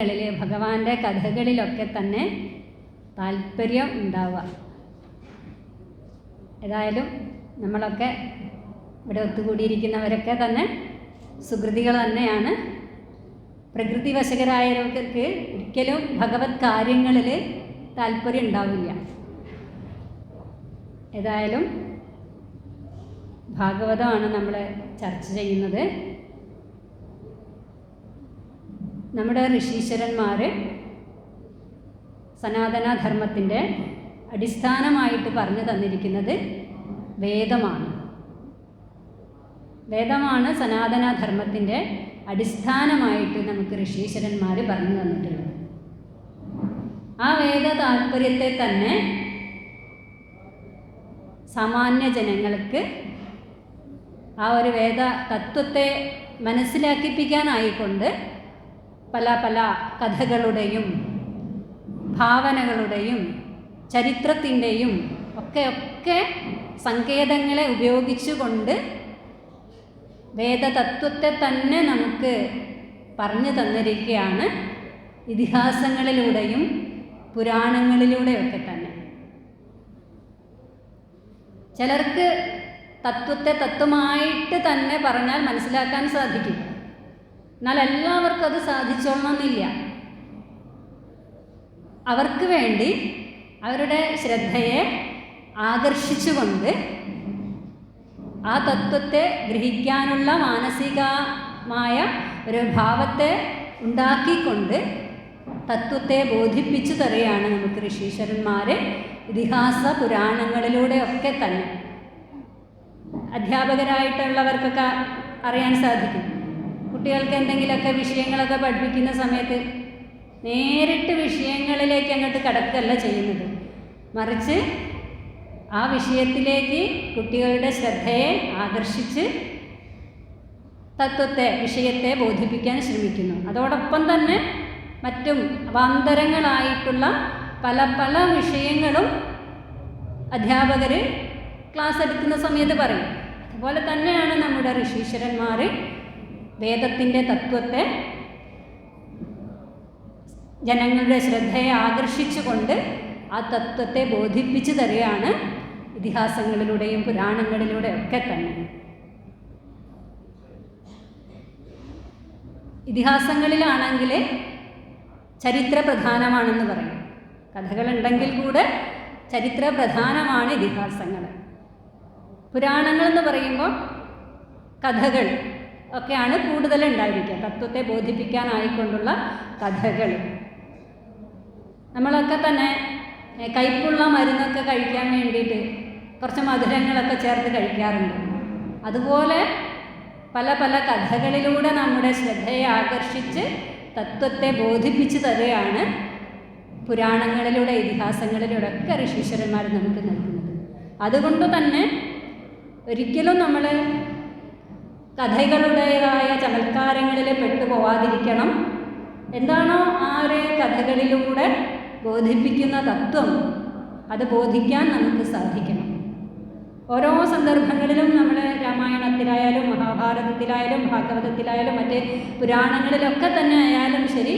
ഭഗവാന്റെ കഥകളിലൊക്കെ തന്നെ താല്പര്യം ഉണ്ടാവുക. ഏതായാലും നമ്മളൊക്കെ ഇവിടെ ഒത്തുകൂടിയിരിക്കുന്നവരൊക്കെ തന്നെ സുകൃതികൾ തന്നെയാണ്. പ്രകൃതി വശകരായവർക്ക് ഒരിക്കലും ഭഗവത് കാര്യങ്ങളിൽ താല്പര്യം ഉണ്ടാവില്ല. ഏതായാലും ഭാഗവതമാണ് നമ്മൾ ചർച്ച ചെയ്യുന്നത്. നമ്മുടെ ഋഷീശ്വരന്മാർ സനാതനധർമ്മത്തിൻ്റെ അടിസ്ഥാനമായിട്ട് പറഞ്ഞു തന്നിരിക്കുന്നത് വേദമാണ്. വേദമാണ് സനാതനധർമ്മത്തിൻ്റെ അടിസ്ഥാനമായിട്ട് നമുക്ക് ഋഷീശ്വരന്മാർ പറഞ്ഞു തന്നിട്ടുള്ളത്. ആ വേദ താല്പര്യത്തെ തന്നെ സാമാന്യ ജനങ്ങൾക്ക് ആ ഒരു വേദ തത്വത്തെ മനസ്സിലാക്കിപ്പിക്കാനായിക്കൊണ്ട് പല പല കഥകളുടെയും ഭാവനകളുടെയും ചരിത്രത്തിൻ്റെയും ഒക്കെ സങ്കേതങ്ങളെ ഉപയോഗിച്ചുകൊണ്ട് വേദതത്വത്തെ തന്നെ നമുക്ക് പറഞ്ഞു തന്നിരിക്കുകയാണ് ഇതിഹാസങ്ങളിലൂടെയും പുരാണങ്ങളിലൂടെയൊക്കെ തന്നെ. ചിലർക്ക് തത്വത്തെ തത്വമായിട്ട് തന്നെ പറഞ്ഞാൽ മനസ്സിലാക്കാൻ സാധിക്കും. എന്നാൽ എല്ലാവർക്കും അത് സാധിച്ചോളണമെന്നില്ല. അവർക്ക് വേണ്ടി അവരുടെ ശ്രദ്ധയെ ആകർഷിച്ചുകൊണ്ട് ആ തത്വത്തെ ഗ്രഹിക്കാനുള്ള മാനസികമായ ഒരു ഭാവത്തെ ഉണ്ടാക്കിക്കൊണ്ട് തത്വത്തെ ബോധിപ്പിച്ചു തരികയാണ് നമുക്ക് ഋഷീശ്വരന്മാർ ഇതിഹാസ പുരാണങ്ങളിലൂടെയൊക്കെ തന്നെ. അധ്യാപകരായിട്ടുള്ളവർക്കൊക്കെ അറിയാൻ സാധിക്കും. കുട്ടികൾക്ക് എന്തെങ്കിലുമൊക്കെ വിഷയങ്ങളൊക്കെ പഠിപ്പിക്കുന്ന സമയത്ത് നേരിട്ട് വിഷയങ്ങളിലേക്ക് അങ്ങോട്ട് കടക്കുകയല്ല ചെയ്യുന്നത്, മറിച്ച് ആ വിഷയത്തിലേക്ക് കുട്ടികളുടെ ശ്രദ്ധയെ ആകർഷിച്ച് തത്വത്തെ വിഷയത്തെ ബോധിപ്പിക്കാൻ ശ്രമിക്കുന്നു. അതോടൊപ്പം തന്നെ മറ്റും അവാന്തരങ്ങളായിട്ടുള്ള പല പല വിഷയങ്ങളും അധ്യാപകർ ക്ലാസ് എടുക്കുന്ന സമയത്ത് പറയും. അതുപോലെ തന്നെയാണ് നമ്മുടെ ഋഷീശ്വരന്മാർ വേദത്തിൻ്റെ തത്വത്തെ ജനങ്ങളുടെ ശ്രദ്ധയെ ആകർഷിച്ചുകൊണ്ട് ആ തത്വത്തെ ബോധിപ്പിച്ചു തരികയാണ് ഇതിഹാസങ്ങളിലൂടെയും പുരാണങ്ങളിലൂടെയൊക്കെ തന്നെ. ഇതിഹാസങ്ങളിലാണെങ്കിൽ ചരിത്ര പ്രധാനമാണെന്ന് പറയും. കഥകളുണ്ടെങ്കിൽ കൂടെ ചരിത്ര പ്രധാനമാണ് ഇതിഹാസങ്ങൾ. പുരാണങ്ങളെന്ന് പറയുമ്പോൾ കഥകൾ ഒക്കെയാണ് കൂടുതൽ ഉണ്ടായിരിക്കുക. തത്വത്തെ ബോധിപ്പിക്കാനായിക്കൊണ്ടുള്ള കഥകൾ. നമ്മളൊക്കെ തന്നെ കയ്പുള്ള മരുന്നൊക്കെ കഴിക്കാൻ വേണ്ടിയിട്ട് കുറച്ച് മധുരങ്ങളൊക്കെ ചേർത്ത് കഴിക്കാറുണ്ട്. അതുപോലെ പല പല കഥകളിലൂടെ നമ്മുടെ ശ്രദ്ധയെ ആകർഷിച്ച് തത്വത്തെ ബോധിപ്പിച്ചു തരികയാണ് പുരാണങ്ങളിലൂടെ ഇതിഹാസങ്ങളിലൂടെ ഒക്കെ ഋഷീശ്വരന്മാർ നമുക്ക് നൽകുന്നത്. അതുകൊണ്ട് തന്നെ ഒരിക്കലും നമ്മൾ കഥകളുടേതായ ചമത്കാരങ്ങളിൽ പെട്ടുപോവാതിരിക്കണം. എന്താണോ ആ ഒരു കഥകളിലൂടെ ബോധിപ്പിക്കുന്ന തത്വം, അത് ബോധിക്കാൻ നമുക്ക് സാധിക്കണം. ഓരോ സന്ദർഭങ്ങളിലും നമ്മൾ രാമായണത്തിലായാലും മഹാഭാരതത്തിലായാലും ഭാഗവതത്തിലായാലും മറ്റ് പുരാണങ്ങളിലൊക്കെ തന്നെ ആയാലും ശരി,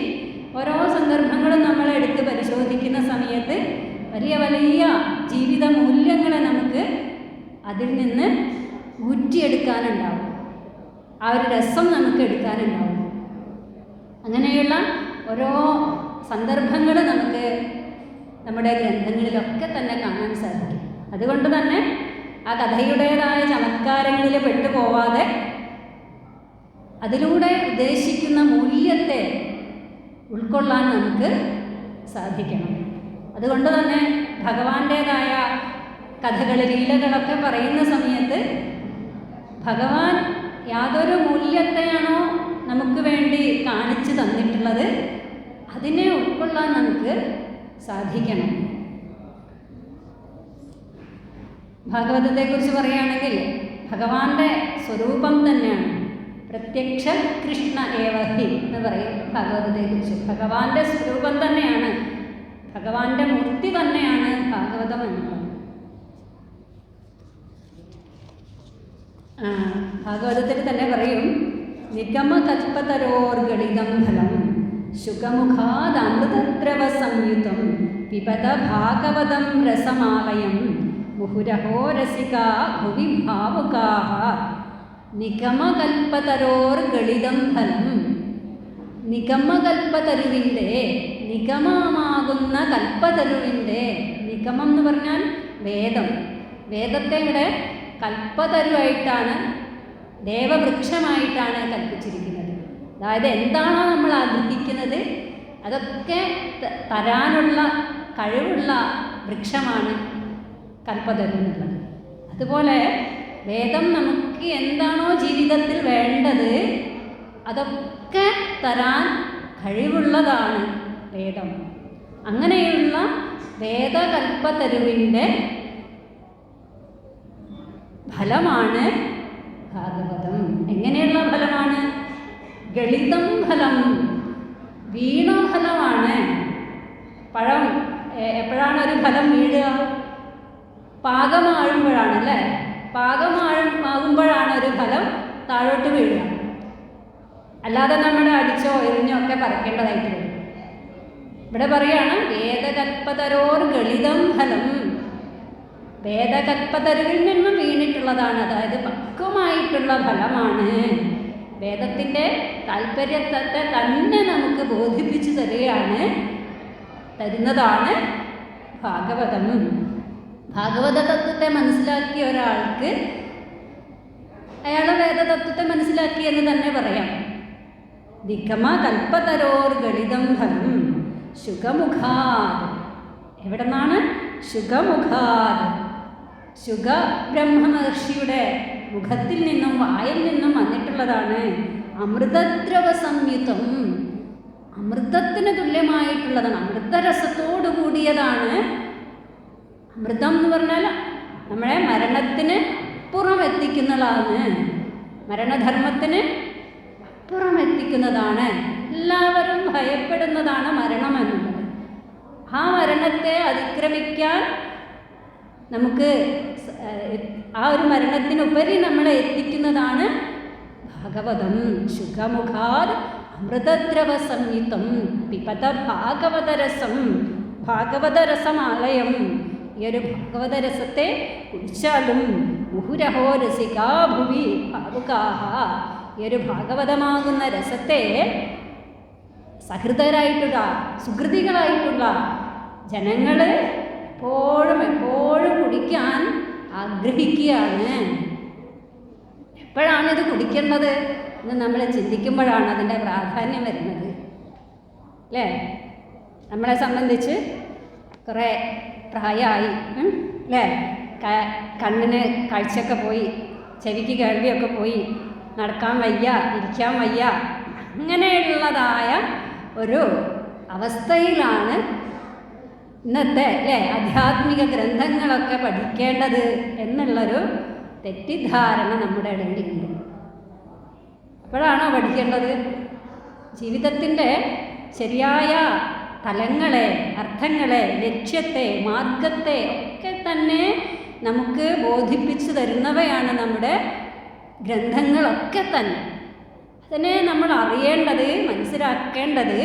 ഓരോ സന്ദർഭങ്ങളും നമ്മൾ എടുത്ത് പരിശോധിക്കുന്ന സമയത്ത് വലിയ വലിയ ജീവിത മൂല്യങ്ങളെ നമുക്ക് അതിൽ നിന്ന് ഊറ്റിയെടുക്കാനുണ്ടാവും. ആ ഒരു രസം നമുക്ക് എടുക്കാനുണ്ടാവും. അങ്ങനെയുള്ള ഓരോ സന്ദർഭങ്ങൾ നമുക്ക് നമ്മുടെ ഗ്രന്ഥങ്ങളിലൊക്കെ തന്നെ കാണാൻ സാധിക്കും. അതുകൊണ്ട് തന്നെ ആ കഥയുടേതായ ചമത്കാരങ്ങളിൽ പെട്ടുപോവാതെ അതിലൂടെ ഉദ്ദേശിക്കുന്ന മൂല്യത്തെ ഉൾക്കൊള്ളാൻ നമുക്ക് സാധിക്കണം. അതുകൊണ്ട് തന്നെ ഭഗവാന്റേതായ കഥകൾ, ലീലകളൊക്കെ പറയുന്ന സമയത്ത് ഭഗവാൻ യാതൊരു മൂല്യത്തെയാണോ നമുക്ക് വേണ്ടി കാണിച്ചു തന്നിട്ടുള്ളത് അതിനെ ഉൾക്കൊള്ളാൻ നമുക്ക് സാധിക്കണം. ഭാഗവതത്തെക്കുറിച്ച് പറയുകയാണെങ്കിൽ ഭഗവാന്റെ സ്വരൂപം തന്നെയാണ്. പ്രത്യക്ഷ കൃഷ്ണ ഏവഹി എന്ന് പറയും ഭാഗവതത്തെക്കുറിച്ച്. ഭഗവാന്റെ സ്വരൂപം തന്നെയാണ്, ഭഗവാന്റെ മൂർത്തി തന്നെയാണ് ഭാഗവതം എന്നുള്ളത്. ഭാഗവതത്തിൽ തന്നെ പറയും, നിഗമകൽപ്പതരോർഗളിതം ഫലം ശുകമുഖാദമൃതദ്രവ സംയുതം പിബത ഭാഗവതം രസമാലയം മുഹുരഹോ രസികാ ഭുവി ഭാവുകാഃ നിഗമകൽപ്പതരോർഗളിതം ഫലം. നിഗമകൽപ്പതരുവിൻ്റെ, നിഗമമാകുന്ന കൽപ്പതരുവിൻ്റെ, നിഗമം എന്ന് പറഞ്ഞാൽ വേദം, വേദത്തെ ഇവിടെ കൽപ്പതരുവായിട്ടാണ്, ദേവവൃക്ഷമായിട്ടാണ് കൽപ്പിച്ചിരിക്കുന്നത്. അതായത് എന്താണോ നമ്മൾ ആഗ്രഹിക്കുന്നത് അതൊക്കെ തരാനുള്ള കഴിവുള്ള വൃക്ഷമാണ് കൽപ്പതരു എന്നുള്ളത്. അതുപോലെ വേദം നമുക്ക് എന്താണോ ജീവിതത്തിൽ വേണ്ടത് അതൊക്കെ തരാൻ കഴിവുള്ളതാണ് വേദം. അങ്ങനെയുള്ള വേദകൽപ്പതരുവിൻ്റെ ഫലമാണ് ഭാഗവതം. എങ്ങനെയുള്ള ഫലമാണ്? ഗളിതം ഫലം, വീണഫലമാണ്. പഴം എപ്പോഴാണ് ഒരു ഫലം വീഴുക? പാകമാകുമ്പോഴാണ് അല്ലേ? പാകമാകുമ്പോഴാണ് ഒരു ഫലം താഴോട്ട് വീഴുക. അല്ലാതെ നമ്മൾ അടിച്ചോ എറിഞ്ഞോ ഒക്കെ പറിക്കേണ്ടതായിട്ട് വരും. ഇവിടെ പറയാണ് വേദകൽപ്പതരോർ ഗളിതം ഫലം. വേദകൽപ്പതരുവിൽ നിന്നും വീണിട്ടുള്ളതാണ്, അതായത് പക്വമായിട്ടുള്ള ഫലമാണ്. വേദത്തിൻ്റെ താല്പര്യത്തെ തന്നെ നമുക്ക് ബോധിപ്പിച്ചു തരുന്നതാണ് ഭാഗവതം. ഭാഗവത തത്വത്തെ മനസ്സിലാക്കിയ ഒരാൾക്ക് അയാൾ വേദതത്വത്തെ മനസ്സിലാക്കി എന്ന് തന്നെ പറയാം. നിഗമ കൽപ്പതരോർ ഗളിതം ഫലം ശുകമുഖാത്. എവിടെ നിന്നാണ്? ശുകമുഖാത്. ശുക ബ്രഹ്മമഹർഷിയുടെ മുഖത്തിൽ നിന്നും വായിൽ നിന്നും വന്നിട്ടുള്ളതാണ്. അമൃതദ്രവ സംയുതം, അമൃതത്തിന് തുല്യമായിട്ടുള്ളതാണ്, അമൃതരസത്തോടു കൂടിയതാണ്. അമൃതം എന്ന് പറഞ്ഞാൽ നമ്മളെ മരണത്തിന് അപ്പുറം എത്തിക്കുന്നതാണ്, മരണധർമ്മത്തിന് അപ്പുറം എത്തിക്കുന്നതാണ്. എല്ലാവരും ഭയപ്പെടുന്നതാണ് മരണം എന്നുള്ളത്. ആ മരണത്തെ അതിക്രമിക്കാൻ നമുക്ക് ആ ഒരു മരണത്തിനുപരി നമ്മളെ എത്തിക്കുന്നതാണ് ഭാഗവതം. ശുഖമുഖാത് അമൃതദ്രവ സംയുതം പിബത ഭാഗവതരസം. ഭാഗവതരസമാലയം. ഈ ഒരു ഭാഗവതരസത്തെ കുടിച്ചാലും മുഹുരഹോ രസികാ ഭുവി ഭാവുകാഃ. ഈ ഒരു ഭാഗവതമാകുന്ന രസത്തെ സഹൃദരായിട്ടുള്ള സുഹൃതികളായിട്ടുള്ള ജനങ്ങൾ എപ്പോഴും കുടിക്കാൻ ആഗ്രഹിക്കുകയാണ്. എപ്പോഴാണിത് കുടിക്കേണ്ടത് എന്ന് നമ്മൾ ചിന്തിക്കുമ്പോഴാണ് അതിൻ്റെ പ്രാധാന്യം വരുന്നത് അല്ലേ? നമ്മളെ സംബന്ധിച്ച് കുറേ പ്രായമായി അല്ലേ? കണ്ണിന് കാഴ്ചയൊക്കെ പോയി, ചെവിക്ക് കേൾവിയൊക്കെ പോയി, നടക്കാൻ വയ്യ, ഇരിക്കാൻ വയ്യ, അങ്ങനെയുള്ളതായ ഒരു അവസ്ഥയിലാണ് ഇന്നത്തെ അല്ലേ ആധ്യാത്മിക ഗ്രന്ഥങ്ങളൊക്കെ പഠിക്കേണ്ടത് എന്നുള്ളൊരു തെറ്റിദ്ധാരണ നമ്മുടെ ഇടയിലുണ്ട്. എപ്പോഴാണോ പഠിക്കേണ്ടത്? ജീവിതത്തിൻ്റെ ശരിയായ തലങ്ങളെ, അർത്ഥങ്ങളെ, ലക്ഷ്യത്തെ, മാർഗത്തെ ഒക്കെ തന്നെ നമുക്ക് ബോധിപ്പിച്ചു തരുന്നവയാണ് നമ്മുടെ ഗ്രന്ഥങ്ങളൊക്കെ തന്നെ. അതിനെ നമ്മൾ അറിയേണ്ടത്, മനസ്സിലാക്കേണ്ടത്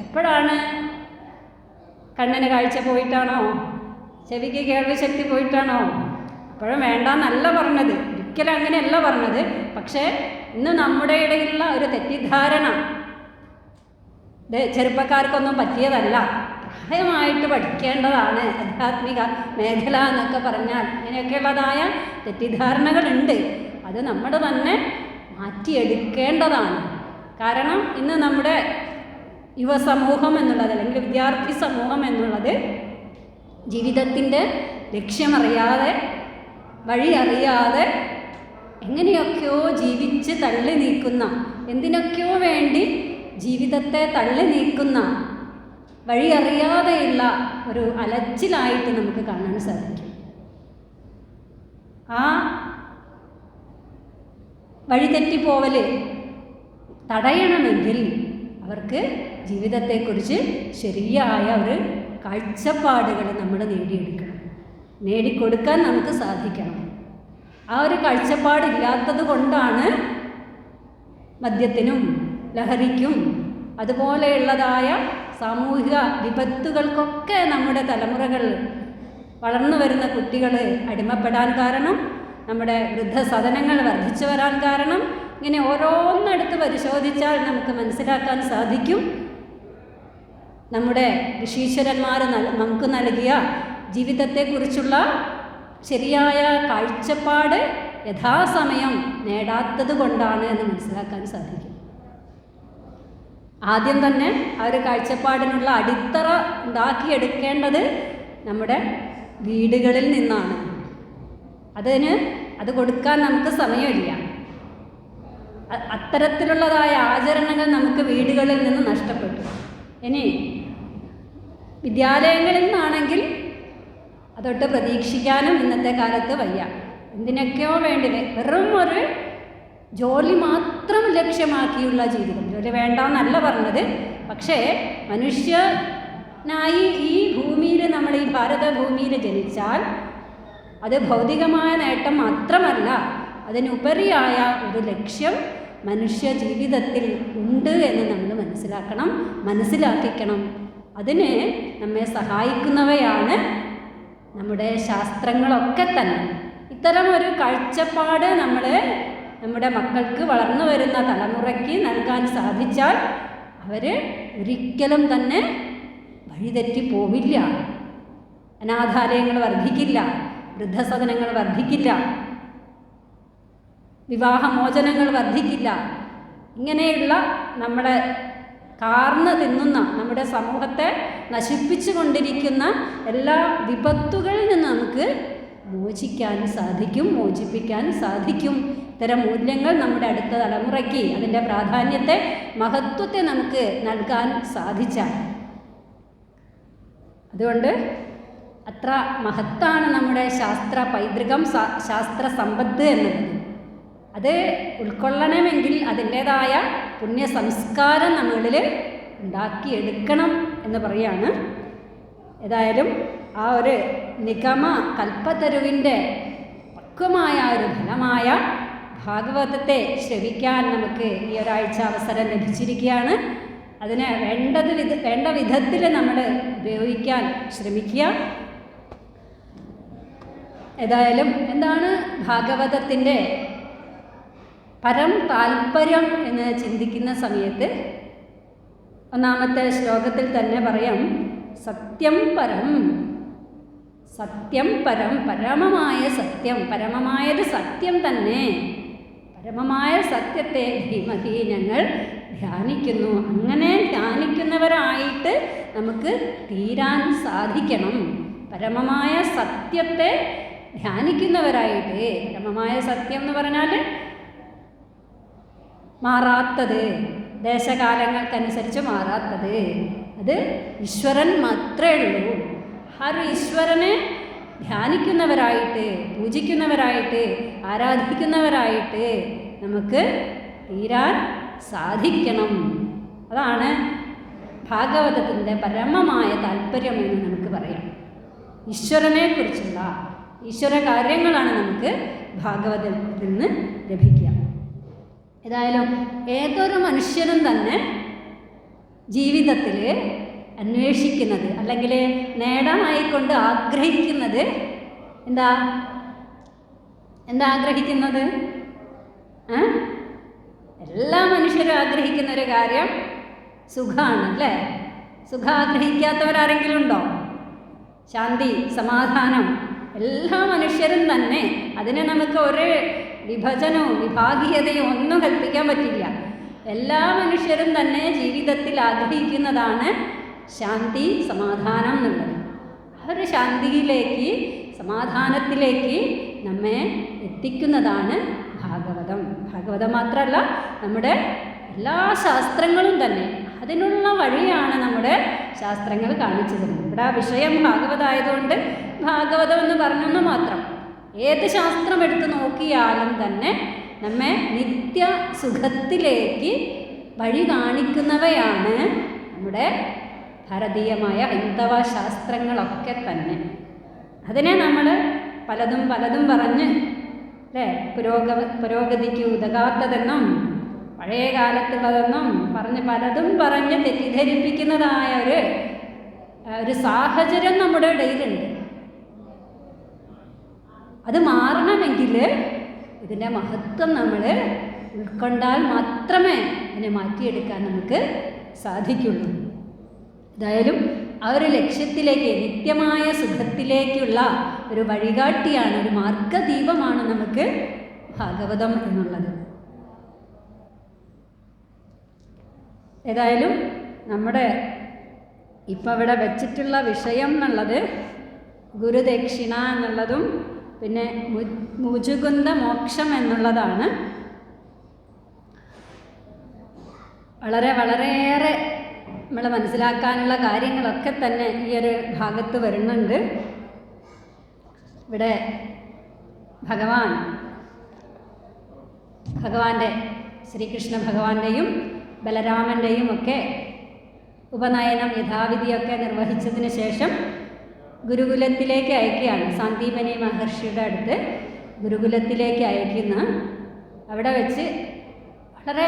എപ്പോഴാണ്? കണ്ണിന് കാഴ്ച പോയിട്ടാണോ? ചെവിക്ക് കേൾവി ശക്തി പോയിട്ടാണോ? അപ്പോഴും വേണ്ടാന്നല്ല പറഞ്ഞത്, ഒരിക്കലും അങ്ങനെയല്ല പറഞ്ഞത്. പക്ഷേ ഇന്ന് നമ്മുടെ ഇടയിലുള്ള ഒരു തെറ്റിദ്ധാരണ, ഇത് ചെറുപ്പക്കാർക്കൊന്നും പറ്റിയതല്ല, പ്രായമായിട്ട് പഠിക്കേണ്ടതാണ് ആധ്യാത്മിക മേഖല എന്നൊക്കെ പറഞ്ഞാൽ ഇങ്ങനെയൊക്കെയുള്ളതായ തെറ്റിദ്ധാരണകളുണ്ട്. അത് നമ്മൾ തന്നെ മാറ്റിയെടുക്കേണ്ടതാണ്. കാരണം ഇന്ന് നമ്മുടെ യുവസമൂഹം എന്നുള്ളത്, അല്ലെങ്കിൽ വിദ്യാർത്ഥി സമൂഹം എന്നുള്ളത് ജീവിതത്തിൻ്റെ ലക്ഷ്യമറിയാതെ, വഴി അറിയാതെ എങ്ങനെയൊക്കെയോ ജീവിച്ച് തള്ളി നീക്കുന്ന, എന്തിനൊക്കെയോ വേണ്ടി ജീവിതത്തെ തള്ളി നീക്കുന്ന, വഴി അറിയാതെയുള്ള ഒരു അലച്ചിലായിട്ട് നമുക്ക് കാണാൻ സാധിക്കും. ആ വഴിതെറ്റിപ്പോവൽ തടയണമെങ്കിൽ അവർക്ക് ജീവിതത്തെക്കുറിച്ച് ശരിയായ ഒരു കാഴ്ചപ്പാടുകൾ നമ്മൾ നേടിക്കൊടുക്കാൻ നമുക്ക് സാധിക്കണം. ആ ഒരു കാഴ്ചപ്പാടില്ലാത്തത് കൊണ്ടാണ് മദ്യത്തിനും ലഹരിക്കും അതുപോലെയുള്ളതായ സാമൂഹിക വിപത്തുകൾക്കൊക്കെ നമ്മുടെ തലമുറകൾ, വളർന്നു വരുന്ന കുട്ടികൾ അടിമപ്പെടാൻ കാരണം, നമ്മുടെ വൃദ്ധസദനങ്ങൾ വർദ്ധിച്ചു വരാൻ കാരണം, ഇങ്ങനെ ഓരോന്നെടുത്ത് പരിശോധിച്ചാൽ നമുക്ക് മനസ്സിലാക്കാൻ സാധിക്കും നമ്മുടെ ഋഷീശ്വരന്മാർ നമുക്ക് നൽകിയ ജീവിതത്തെക്കുറിച്ചുള്ള ശരിയായ കാഴ്ചപ്പാട് യഥാസമയം നേടാത്തത് കൊണ്ടാണ് എന്ന് മനസ്സിലാക്കാൻ സാധിക്കും. ആദ്യം തന്നെ ആ ഒരു കാഴ്ചപ്പാടിനുള്ള അടിത്തറ ഉണ്ടാക്കിയെടുക്കേണ്ടത് നമ്മുടെ വീടുകളിൽ നിന്നാണ്. അത് കൊടുക്കാൻ നമുക്ക് സമയമില്ല. അത്തരത്തിലുള്ളതായ ആചരണങ്ങൾ നമുക്ക് വീടുകളിൽ നിന്ന് നഷ്ടപ്പെട്ടു. ഇനി വിദ്യാലയങ്ങളിൽ നിന്നാണെങ്കിൽ അതൊട്ട് പ്രതീക്ഷിക്കാനും ഇന്നത്തെ കാലത്ത് വയ്യ. എന്തിനൊക്കെയോ വേണ്ടി വെറും ഒരു ജോലി മാത്രം ലക്ഷ്യമാക്കിയുള്ള ജീവിതം. ജോലി വേണ്ടെന്നല്ല പറഞ്ഞത്, പക്ഷേ മനുഷ്യനായി ഈ ഭൂമിയിൽ, നമ്മൾ ഈ ഭാരതഭൂമിയിൽ ജനിച്ചാൽ അത് ഭൗതികമായ നേട്ടം മാത്രമല്ല, അതിനുപരിയായ ഒരു ലക്ഷ്യം മനുഷ്യ ജീവിതത്തിൽ ഉണ്ട് എന്ന് നമ്മൾ മനസ്സിലാക്കിക്കണം. അതിന് നമ്മെ സഹായിക്കുന്നവയാണ് നമ്മുടെ ശാസ്ത്രങ്ങളൊക്കെ തന്നെ. ഇത്തരം ഒരു കാഴ്ചപ്പാട് നമ്മുടെ മക്കൾക്ക്, വളർന്നു വരുന്ന തലമുറയ്ക്ക് നൽകാൻ സാധിച്ചാൽ അവർ ഒരിക്കലും തന്നെ വഴിതെറ്റി പോവില്ല. അനാഥാലയങ്ങൾ വർദ്ധിക്കില്ല, വൃദ്ധസദനങ്ങൾ വർദ്ധിക്കില്ല, വിവാഹമോചനങ്ങൾ വർദ്ധിക്കില്ല. ഇങ്ങനെയുള്ള നമ്മളെ കാർന്ന് തിന്നുന്ന, നമ്മുടെ സമൂഹത്തെ നശിപ്പിച്ചു കൊണ്ടിരിക്കുന്ന എല്ലാ വിപത്തുകളിൽ നിന്ന് നമുക്ക് മോചിപ്പിക്കാൻ സാധിക്കും. ഇത്തരം മൂല്യങ്ങൾ നമ്മുടെ അടുത്ത തലമുറയ്ക്ക് അതിൻ്റെ പ്രാധാന്യത്തെ, മഹത്വത്തെ നമുക്ക് നൽകാൻ സാധിച്ചാൽ, അതുകൊണ്ട് അത്ര മഹത്താണ് നമ്മുടെ ശാസ്ത്ര പൈതൃകം, ശാസ്ത്ര സമ്പത്ത് എന്നത്. അത് ഉൾക്കൊള്ളണമെങ്കിൽ അതിൻ്റേതായ പുണ്യ സംസ്കാരം നമ്മളിൽ ഉണ്ടാക്കിയെടുക്കണം എന്ന് പറയാണ്. ഏതായാലും ആ ഒരു നിഗമ കൽപ്പത്തരുവിൻ്റെ പക്വമായ ഒരു ഫലമായ ഭാഗവതത്തെ ശ്രവിക്കാൻ നമുക്ക് ഈ ഒരാഴ്ച അവസരം ലഭിച്ചിരിക്കുകയാണ്. അതിനെ വേണ്ട വിധത്തിൽ നമ്മൾ ഉപയോഗിക്കാൻ ശ്രമിക്കുക. ഏതായാലും എന്താണ് ഭാഗവതത്തിൻ്റെ പരം താൽപ്പര്യം എന്ന് ചിന്തിക്കുന്ന സമയത്ത് ഒന്നാമത്തെ ശ്ലോകത്തിൽ തന്നെ പറയാം, സത്യം പരം, സത്യം പരം, പരമമായ സത്യം, പരമമായത് സത്യം തന്നെ, പരമമായ സത്യത്തെ ധീമഹി ഞങ്ങൾ ധ്യാനിക്കുന്നു. അങ്ങനെ ധ്യാനിക്കുന്നവരായിട്ട് നമുക്ക് തീരാൻ സാധിക്കണം. പരമമായ സത്യത്തെ ധ്യാനിക്കുന്നവരായിട്ട്, പരമമായ സത്യം എന്ന് പറഞ്ഞാൽ മാറാത്തത്, ദേശകാലങ്ങൾക്കനുസരിച്ച് മാറാത്തത്, അത് ഈശ്വരൻ മാത്രമേ ഉള്ളൂ. ആ ഒരു ഈശ്വരനെ ധ്യാനിക്കുന്നവരായിട്ട്, പൂജിക്കുന്നവരായിട്ട്, ആരാധിക്കുന്നവരായിട്ട് നമുക്ക് തീരാൻ സാധിക്കണം. അതാണ് ഭാഗവതത്തിൻ്റെ പരമമായ താല്പര്യം എന്ന് നമുക്ക് പറയാം. ഈശ്വരനെക്കുറിച്ചുള്ള ഈശ്വര കാര്യങ്ങളാണ് നമുക്ക് ഭാഗവതത്തിൽ നിന്ന് ലഭിക്കുക. ഏതായാലും ഏതൊരു മനുഷ്യനും തന്നെ ജീവിതത്തിൽ അന്വേഷിക്കുന്നത്, അല്ലെങ്കിൽ നേടാനായിക്കൊണ്ട് ആഗ്രഹിക്കുന്നത് എന്താ ആഗ്രഹിക്കുന്നത്? എല്ലാ മനുഷ്യരും ആഗ്രഹിക്കുന്ന ഒരു കാര്യം സുഖമാണ്, അല്ലേ? സുഖം ആഗ്രഹിക്കാത്തവരാരെങ്കിലും ഉണ്ടോ? ശാന്തി, സമാധാനം, എല്ലാ മനുഷ്യരും തന്നെ. അതിനെ നമുക്ക് ഒരു വിഭജനവും വിഭാഗീയതയും ഒന്നും കൽപ്പിക്കാൻ പറ്റില്ല. എല്ലാ മനുഷ്യരും തന്നെ ജീവിതത്തിൽ ആഗ്രഹിക്കുന്നതാണ് ശാന്തി, സമാധാനം എന്നുള്ളത്. ആ ഒരു ശാന്തിയിലേക്ക്, സമാധാനത്തിലേക്ക് നമ്മെ എത്തിക്കുന്നതാണ് ഭാഗവതം. ഭാഗവതം മാത്രമല്ല, നമ്മുടെ എല്ലാ ശാസ്ത്രങ്ങളും തന്നെ അതിനുള്ള വഴിയാണ് നമ്മുടെ ശാസ്ത്രങ്ങൾ കാണിച്ചു തരുന്നത്. ഇവിടെ വിഷയം ഭാഗവതമായതുകൊണ്ട് ഭാഗവതം എന്ന് പറഞ്ഞെന്ന് മാത്രം. ഏത് ശാസ്ത്രം എടുത്ത് നോക്കിയാലും തന്നെ നമ്മെ നിത്യ സുഖത്തിലേക്ക് വഴി കാണിക്കുന്നവയാണ് നമ്മുടെ ഭാരതീയമായ ഹൈന്ദവ ശാസ്ത്രങ്ങളൊക്കെ തന്നെ. അതിനെ നമ്മൾ പലതും പറഞ്ഞ്, അല്ലേ, പുരോഗതിക്ക് ഉതകാത്തതെന്നും പഴയ കാലത്തുള്ളതൊന്നും പലതും പറഞ്ഞ് തെറ്റിദ്ധരിപ്പിക്കുന്നതായ ഒരു സാഹചര്യം നമ്മുടെ ഇടയിലുണ്ട്. അത് മാറണമെങ്കിൽ ഇതിൻ്റെ മഹത്വം നമ്മൾ ഉൾക്കൊണ്ടാൽ മാത്രമേ ഇതിനെ മാറ്റിയെടുക്കാൻ നമുക്ക് സാധിക്കുള്ളൂ. എന്തായാലും ആ ഒരു ലക്ഷ്യത്തിലേക്ക്, നിത്യമായ സുഖത്തിലേക്കുള്ള ഒരു വഴികാട്ടിയാണ്, ഒരു മാർഗദീപമാണ് നമുക്ക് ഭാഗവതം എന്നുള്ളത്. ഏതായാലും നമ്മുടെ ഇപ്പം ഇവിടെ വെച്ചിട്ടുള്ള വിഷയം എന്നുള്ളത് ഗുരുദക്ഷിണ എന്നുള്ളതും പിന്നെ മുചുകുന്ദ മോക്ഷം എന്നുള്ളതാണ്. വളരെയേറെ നമ്മൾ മനസ്സിലാക്കാനുള്ള കാര്യങ്ങളൊക്കെ തന്നെ ഈ ഒരു ഭാഗത്ത് വരുന്നുണ്ട്. ഇവിടെ ഭഗവാന്റെ ശ്രീകൃഷ്ണ ഭഗവാന്റെയും ബലരാമൻ്റെയും ഒക്കെ ഉപനയനം യഥാവിധിയൊക്കെ നിർവഹിച്ചതിന് ശേഷം ഗുരുകുലത്തിലേക്ക് അയക്കുകയാണ്. സാന്ദീപനി മഹർഷിയുടെ അടുത്ത് ഗുരുകുലത്തിലേക്ക് അയക്കുന്ന അവിടെ വെച്ച് വളരെ